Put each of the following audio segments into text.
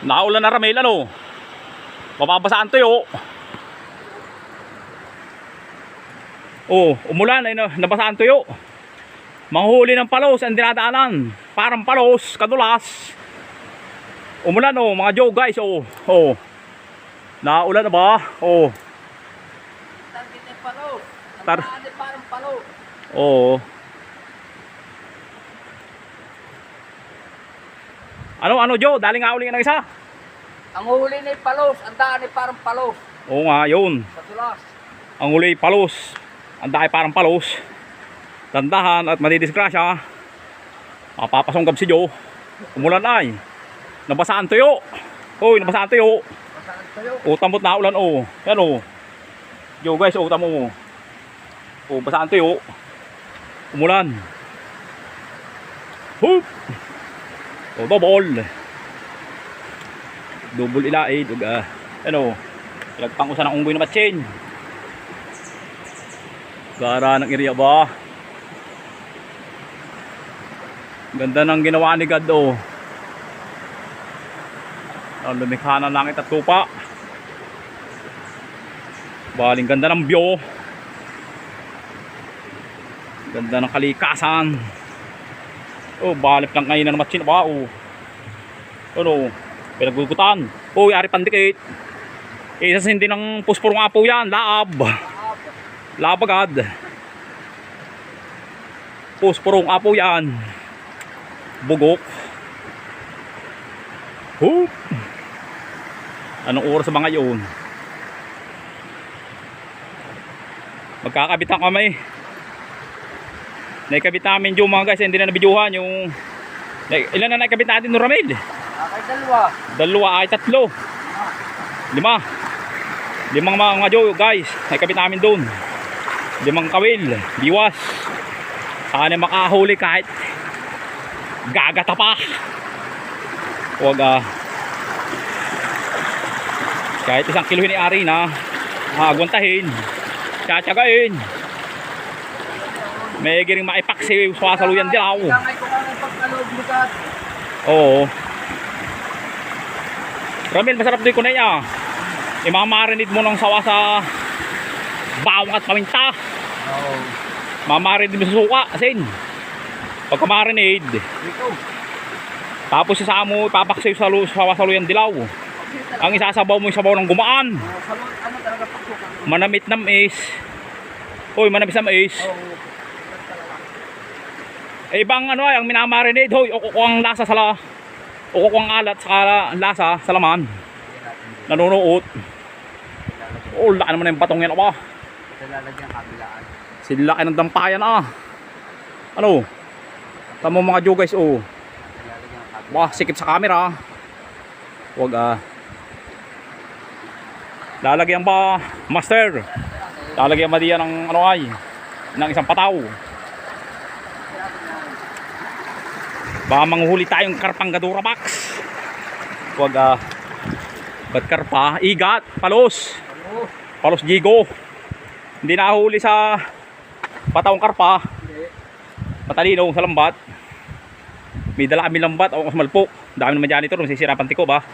Naulan na Ramil, ano? Mababasaan to yo. Umulan ay nabasaan to yo. Manghuli ng palos ang dinadaanan. Parang palos, kadulas. Umulan mga Joe guys, naulan na ba? Target ng palos. Tar Parang palos. Ano Joe, daling nga uli ng isa. Ang huli ni palos, ang daan ay parang palos. Oo nga, yun. Patulas. Ang uli palos. Ang dahil parang palos. Tandahan at madidisgrasya. Mapapasonggab si Joe. Umulan ay. Nabasaan tuyo. Nabasaan tuyo. Tambot na ulan Yan Joe guys, tamo. Basaan tuyo. Umulan. Double ilaid. Lagpang usan ang unggoy na matsin. Gara ng area ba? Ganda ng ginawa ni God Ang lumikha ng langit at lupa. Baling ganda ng view. Ganda ng kalikasan. Balip lang kayo na matsin ba? Pinagugutan. Ari pandikit. Isa hindi ng puspor nga po yan. Laab agad. Pusporong apo yan. Bugok. Anong oras ba ngayon? Magkakabitan kami. Naikabit namin yung mga guys. Hindi na nabidyuhan yung... Ilan na naikabit natin no Ramil? Dalawa ay 3. 5. 5 mga Joe guys. Naikabit namin doon. 5 kawil. Biwas. Sana makahuli kahit gagata pa. Huwag kahit 1 kilo ni Ari na agwantahin. Tiyagain. May giring maipaksi sasaluyan dilaw. Ramil, masarap din ko na niya. Imamarinid mo ng sawa sa bawang at paminta. Mamarinid mo sa suka, asin. Pagka marinid, tapos isa mo ipapaksi sa saluyan dilaw. Ang isasabaw mo yung sabaw ng gumaan. Manamit na mais. Manamit na mais. Ibang ang minamarinid. Ukukuang lasa sa ukukuang alat sa lasa sa laman. Nanunuot. Laki naman yung batong yan ba? Sila ng dampayan Tamo mga Joe guys sikip sa camera. Huwag lalagyan ba master? Lalagyan ba diyan ng ng isang pataw? Baka manghuli tayong karpang gadura box. Huwag ba't karpa? Igat, palos jigo. Hindi nahuli sa patawang karpa. Matalino sa lambat. May dala kami lambat o malpok. Dami naman dyan ito. Masisira pantiko ba?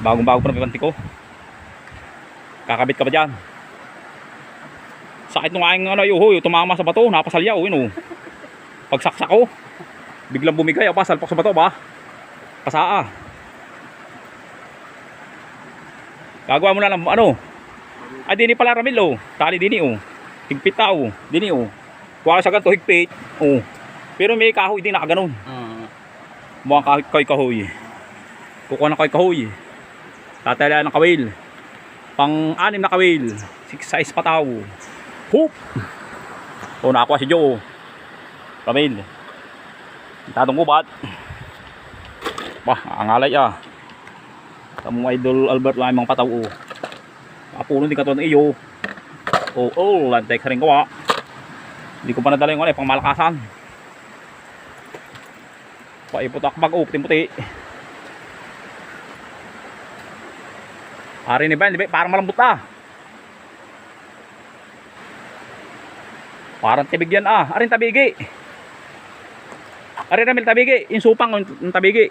Bagong-bago pa na pantiko. Kakabit ka ba dyan? Sakit nung aking tumama sa bato. Napasalya pagsaksak ko. Biglang bumigay salpak sa bato ba? Pasaa. Gagawa mo na lang dini pala Ramil tali dini higpit dini kuha sa ganito higpit pero may kahoy din nakaganon. Mukhang kahoy kukuha na kahoy tatala ng kawil pang 6 na kawil 6 size pataw. Nakakuha si Joe Ramil tatong gubat angalay tamong idol Albert lamang pataw apuno din kato ng iyo. Lantay ka rin gawa. Hindi ko pa nadala yung pang malakasan. Paiputakbag puti-puti. Ari ni Ben, parang malambot parang tibig yan Ari tabigi. Ari Ramil tabigi. Yung supang yung tabigi.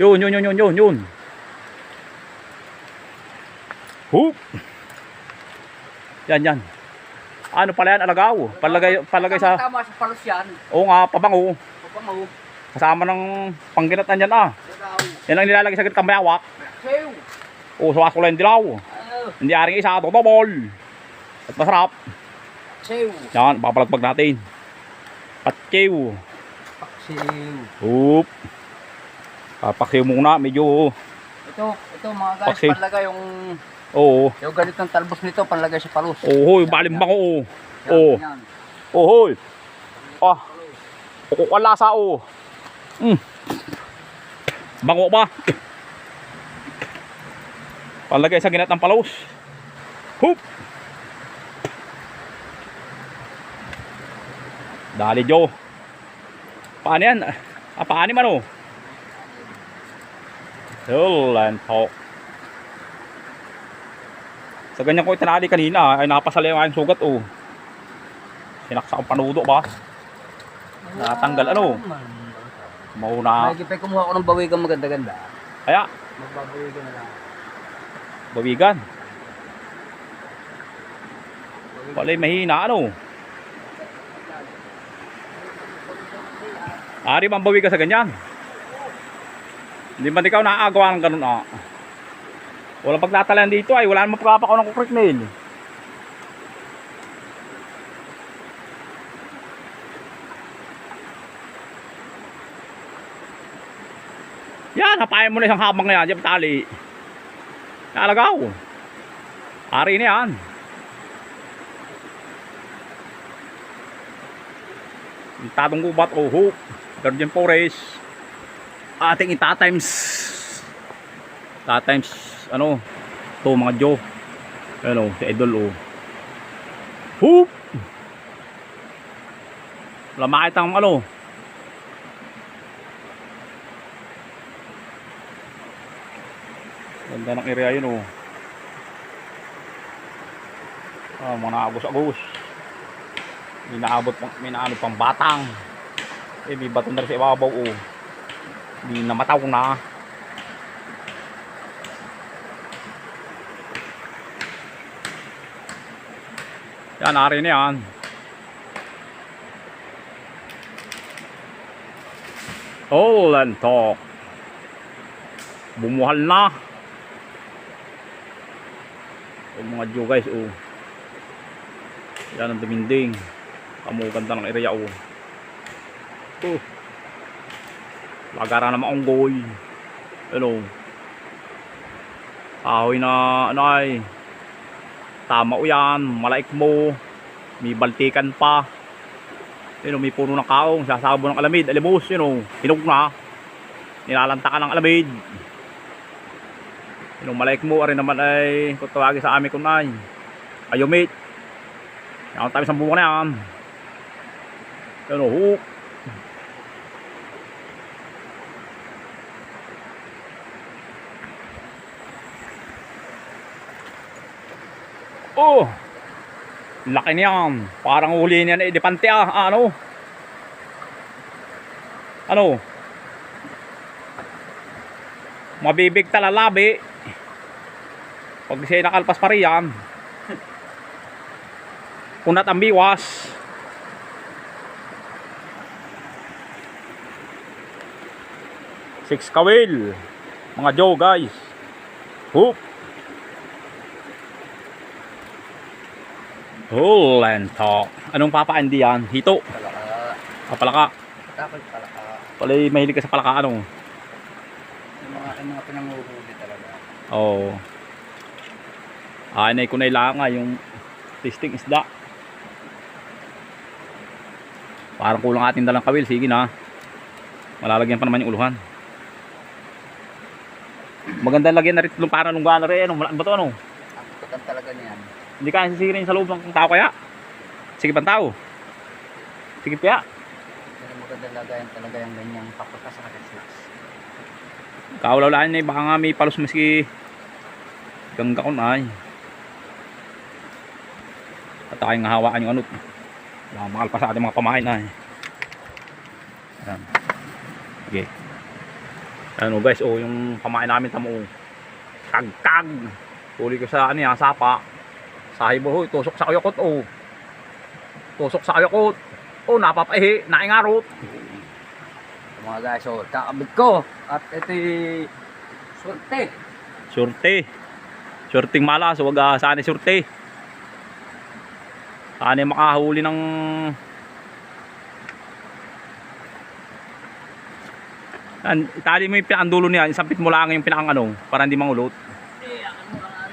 Yun. Hup. Yan. Ano pala yan, alagaw. Palagay sa... Tama sa palos yan. Oo nga, pabango. Pabango. Kasama ng pangginatan yan ah. Alagaw. Yan ang nilalagay sa gitang mayawak. Sew. O, sa wakulay dilaw. Hindi aring isa, double. At masarap. Sew. Yan, papalagpag natin. Paksiw. Paksiw. Hup. Papaksiw muna, medyo... Ito mga guys, Paksiw. panlagay yung... Oo. Yung ganitong talbos nito, panlagay sa palos. Oo, yung balimbango. Oo. Yan. Oo. Ah. Kukukwan lasa o. Bango ba? Palagay sa ginat ng palos. Hup. Dali Jo. Paano yan? Paano man o? Lantok. Sa ganyan ko itinali kanina ay napasali yung aking sugat o. Sinaksa ang panudo ba? Natanggal ano? Mauna. May kumuha ko ng bawigang maganda-ganda. Kaya Magbabawigan na lang. bawigan. Palay mahina ano? Ari bang bawi ka sa ganyan? Hindi ba ikaw nakagawa ng ganun ah? Walang pagtatalan dito ay wala namang pagkapakaw ng kukrik nail. Yan, hapayan mo na isang habang na yan, dyan tali. Nalagaw. Ari na yan. Tadong gubat o hook. Virgin Forest. Ating itatimes. Ano? Ito mga Joe. Ano, si Idol o. Hoop. Wala makita ang ano. Ganda ng area yun o. Mga naagos-agos. May naano pang batang. May bato na rin sa ibabaw o. Hindi namataw na. Yan, ari na yan. Lantok. Bumuhal na. Mga Diyo guys oh. Yan ang duminding. Ganda ng area oh. Lagara na maunggoy. Hello. Ahoy na anay. Tama o yan. Malaik mo. May baltikan pa. May puno ng kaong. Sasabo ng alamid. Alimos. Hinug na. Nilalantakan ng alamid. Malaik mo. Ari naman ay kung tawagin sa amin kunay. Ayumit. Yan tayo sa bunga na yan. Hook. Oh, laki niyan. Parang huli niya na idipante ah. Ano? Mabibig talalabi. Pag siya nakalpas pa riyan. Kunat ang biwas. Six kawil. Mga Joe guys. Hoop. Lantok. Anong papaandi yan? Hito. Palaka. Palaka. Takot palaka. Palay mahilig ka sa palaka ano? Yung mga pinanguhuli talaga. Oo. Anay ko na ilanga yung testing isda. Parang kulang ating dalang kawil. Sige na. Malalagyan pa naman yung uluhan. Maganda lagyan na rin tulong para nung gana rin. Ano ba ito ano? Ang tutan talaga niyan. Hindi ka sisirin sa loob ng tao kaya? Sige pang tao. Sige kaya. Pero maganda lagayan talaga yung ganyang papunta sa snacks. Kaulaulahan niya baka nga may palos maski gangga ko na ay. At tayong hawaan yung ano. Baka makalpa sa ating mga pamain ay. Ayan. Sige. Ano guys, oh, yung pamain namin tamo. Kagkag. Huli ko sa ano yan, sapa. Sahibo, tusok sa kayokot, oh. Tusok sa kayokot. Oh, napapaihi, naingarot. Mga guys, oh, kakabit ko. At ito surte. Surte. Surting malas, wag sana surte. Sana makahuli ng itali mo yung pinandulo niya, isampit mo lang yung pinakang para hindi mangulot. Ano lang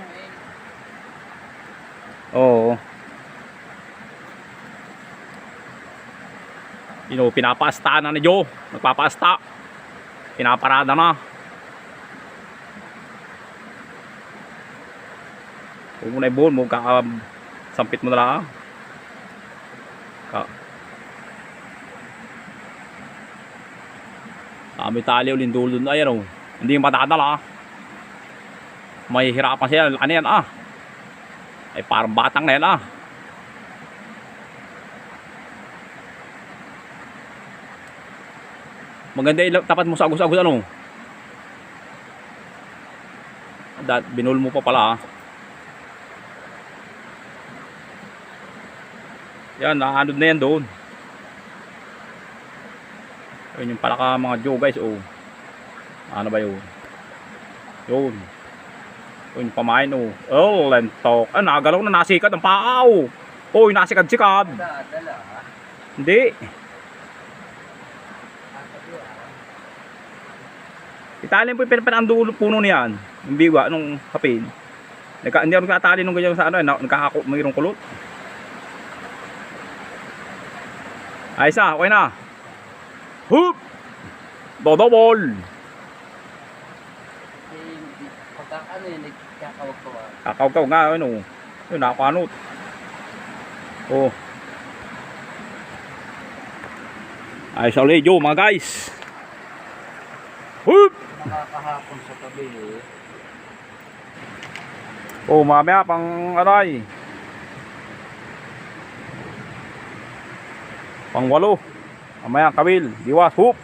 Oo. Pinapaasta na ni Joe. Nagpapaasta. Pinaparada na. Huwag mo na ibon mo, sampit mo na lang. Kami tali ulit dulo na yan, oh. Hindi yung matadala. May hirapan siya. Ano yan, ah? Ay parang batang na yan, ah. Maganda tapat mo sa agos-agos, ano? Binul mo pa pala, ah. Yan, naanod na yan doon. Ayun yung pala ka mga Joe guys, oh. Ano ba yun? Yun. Yun yung pamain, oh. Oh, lentok. Ah, nagalaw na, nasikad ang paaw. Oh, nasikad-sikad. Dala. Hindi. Italin po yung pinandulo puno niyan. Yung biwa, nung kapin. Hindi ako nagtatali nung ganyan sa ano, nagkakako, mayroong kulot. Ayos na, okay na. Hup! Dodobol! Pagkakano yun, nagkakawag-kawag. Kakaw-kaw nga, ano. Yun, nakapanot. Oh. Ayos na ulit, Joe, mga guys. Hup! Nakakahapon sa tabi, eh. Oh, mamaya pang aray. Pang 8. Mamaya, kawil, diwas, hup!